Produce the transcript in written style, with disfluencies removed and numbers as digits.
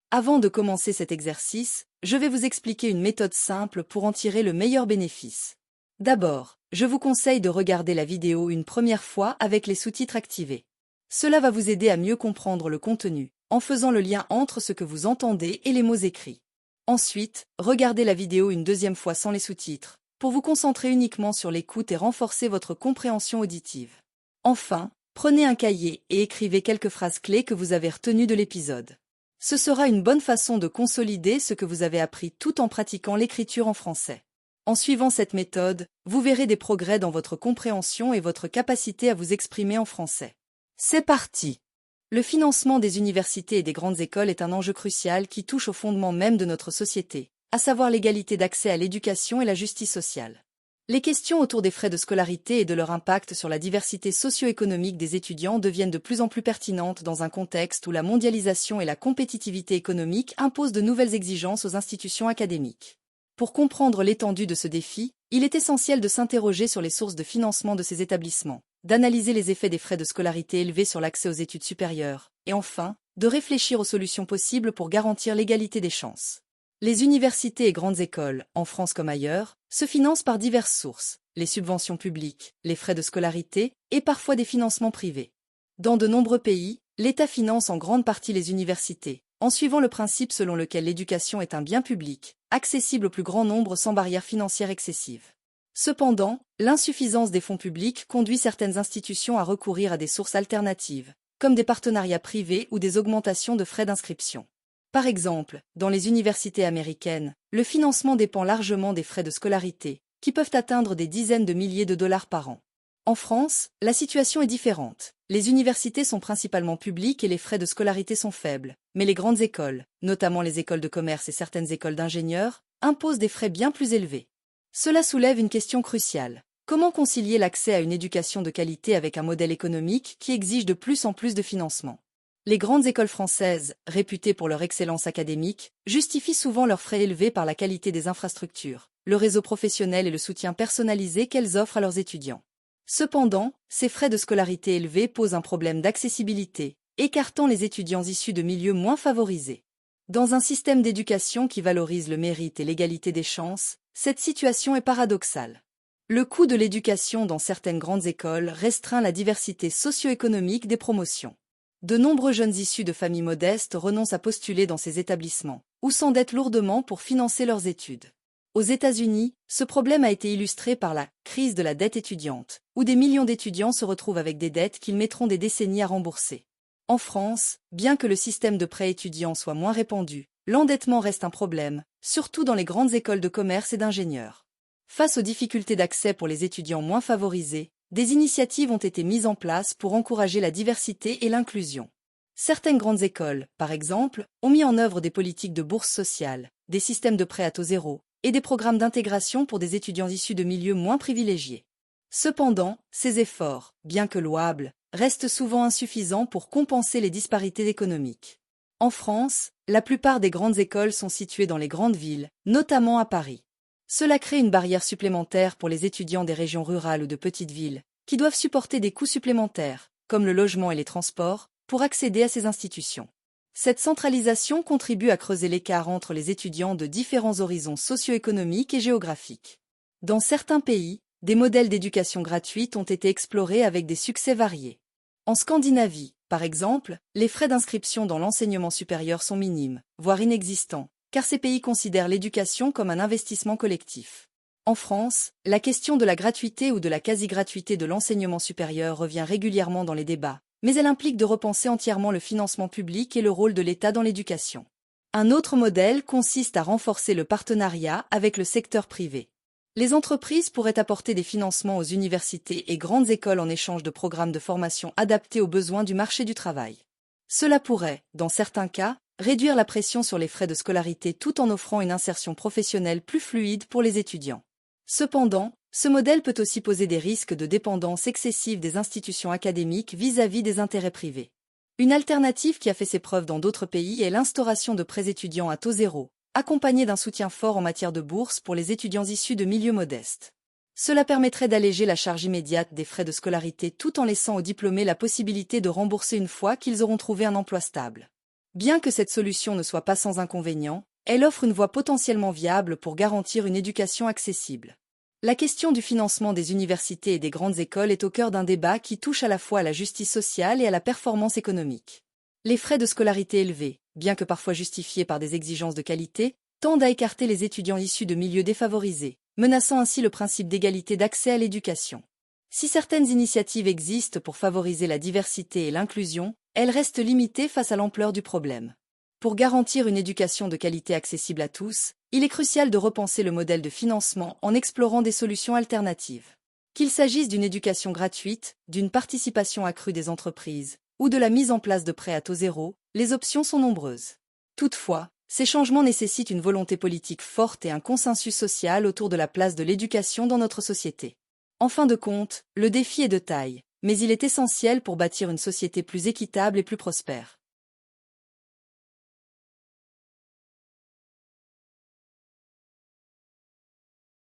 Avant de commencer cet exercice, je vais vous expliquer une méthode simple pour en tirer le meilleur bénéfice. D'abord, je vous conseille de regarder la vidéo une première fois avec les sous-titres activés. Cela va vous aider à mieux comprendre le contenu, en faisant le lien entre ce que vous entendez et les mots écrits. Ensuite, regardez la vidéo une deuxième fois sans les sous-titres, pour vous concentrer uniquement sur l'écoute et renforcer votre compréhension auditive. Enfin, prenez un cahier et écrivez quelques phrases clés que vous avez retenues de l'épisode. Ce sera une bonne façon de consolider ce que vous avez appris tout en pratiquant l'écriture en français. En suivant cette méthode, vous verrez des progrès dans votre compréhension et votre capacité à vous exprimer en français. C'est parti! Le financement des universités et des grandes écoles est un enjeu crucial qui touche au fondement même de notre société, à savoir l'égalité d'accès à l'éducation et la justice sociale. Les questions autour des frais de scolarité et de leur impact sur la diversité socio-économique des étudiants deviennent de plus en plus pertinentes dans un contexte où la mondialisation et la compétitivité économique imposent de nouvelles exigences aux institutions académiques. Pour comprendre l'étendue de ce défi, il est essentiel de s'interroger sur les sources de financement de ces établissements, d'analyser les effets des frais de scolarité élevés sur l'accès aux études supérieures, et enfin, de réfléchir aux solutions possibles pour garantir l'égalité des chances. Les universités et grandes écoles, en France comme ailleurs, se financent par diverses sources, les subventions publiques, les frais de scolarité et parfois des financements privés. Dans de nombreux pays, l'État finance en grande partie les universités, en suivant le principe selon lequel l'éducation est un bien public, accessible au plus grand nombre sans barrière financière excessive. Cependant, l'insuffisance des fonds publics conduit certaines institutions à recourir à des sources alternatives, comme des partenariats privés ou des augmentations de frais d'inscription. Par exemple, dans les universités américaines, le financement dépend largement des frais de scolarité, qui peuvent atteindre des dizaines de milliers de dollars par an. En France, la situation est différente. Les universités sont principalement publiques et les frais de scolarité sont faibles, mais les grandes écoles, notamment les écoles de commerce et certaines écoles d'ingénieurs, imposent des frais bien plus élevés. Cela soulève une question cruciale. Comment concilier l'accès à une éducation de qualité avec un modèle économique qui exige de plus en plus de financement ? Les grandes écoles françaises, réputées pour leur excellence académique, justifient souvent leurs frais élevés par la qualité des infrastructures, le réseau professionnel et le soutien personnalisé qu'elles offrent à leurs étudiants. Cependant, ces frais de scolarité élevés posent un problème d'accessibilité, écartant les étudiants issus de milieux moins favorisés. Dans un système d'éducation qui valorise le mérite et l'égalité des chances, cette situation est paradoxale. Le coût de l'éducation dans certaines grandes écoles restreint la diversité socio-économique des promotions. De nombreux jeunes issus de familles modestes renoncent à postuler dans ces établissements, ou s'endettent lourdement pour financer leurs études. Aux États-Unis, ce problème a été illustré par la « crise de la dette étudiante », où des millions d'étudiants se retrouvent avec des dettes qu'ils mettront des décennies à rembourser. En France, bien que le système de prêt étudiant soit moins répandu, l'endettement reste un problème, surtout dans les grandes écoles de commerce et d'ingénieurs. Face aux difficultés d'accès pour les étudiants moins favorisés, des initiatives ont été mises en place pour encourager la diversité et l'inclusion. Certaines grandes écoles, par exemple, ont mis en œuvre des politiques de bourse sociale, des systèmes de prêt à taux zéro et des programmes d'intégration pour des étudiants issus de milieux moins privilégiés. Cependant, ces efforts, bien que louables, restent souvent insuffisants pour compenser les disparités économiques. En France, la plupart des grandes écoles sont situées dans les grandes villes, notamment à Paris. Cela crée une barrière supplémentaire pour les étudiants des régions rurales ou de petites villes, qui doivent supporter des coûts supplémentaires, comme le logement et les transports, pour accéder à ces institutions. Cette centralisation contribue à creuser l'écart entre les étudiants de différents horizons socio-économiques et géographiques. Dans certains pays, des modèles d'éducation gratuite ont été explorés avec des succès variés. En Scandinavie, par exemple, les frais d'inscription dans l'enseignement supérieur sont minimes, voire inexistants, car ces pays considèrent l'éducation comme un investissement collectif. En France, la question de la gratuité ou de la quasi-gratuité de l'enseignement supérieur revient régulièrement dans les débats, mais elle implique de repenser entièrement le financement public et le rôle de l'État dans l'éducation. Un autre modèle consiste à renforcer le partenariat avec le secteur privé. Les entreprises pourraient apporter des financements aux universités et grandes écoles en échange de programmes de formation adaptés aux besoins du marché du travail. Cela pourrait, dans certains cas, réduire la pression sur les frais de scolarité tout en offrant une insertion professionnelle plus fluide pour les étudiants. Cependant, ce modèle peut aussi poser des risques de dépendance excessive des institutions académiques vis-à-vis des intérêts privés. Une alternative qui a fait ses preuves dans d'autres pays est l'instauration de prêts étudiants à taux zéro, accompagnés d'un soutien fort en matière de bourse pour les étudiants issus de milieux modestes. Cela permettrait d'alléger la charge immédiate des frais de scolarité tout en laissant aux diplômés la possibilité de rembourser une fois qu'ils auront trouvé un emploi stable. Bien que cette solution ne soit pas sans inconvénients, elle offre une voie potentiellement viable pour garantir une éducation accessible. La question du financement des universités et des grandes écoles est au cœur d'un débat qui touche à la fois à la justice sociale et à la performance économique. Les frais de scolarité élevés, bien que parfois justifiés par des exigences de qualité, tendent à écarter les étudiants issus de milieux défavorisés, menaçant ainsi le principe d'égalité d'accès à l'éducation. Si certaines initiatives existent pour favoriser la diversité et l'inclusion, elles restent limitées face à l'ampleur du problème. Pour garantir une éducation de qualité accessible à tous, il est crucial de repenser le modèle de financement en explorant des solutions alternatives. Qu'il s'agisse d'une éducation gratuite, d'une participation accrue des entreprises, ou de la mise en place de prêts à taux zéro, les options sont nombreuses. Toutefois, ces changements nécessitent une volonté politique forte et un consensus social autour de la place de l'éducation dans notre société. En fin de compte, le défi est de taille, mais il est essentiel pour bâtir une société plus équitable et plus prospère.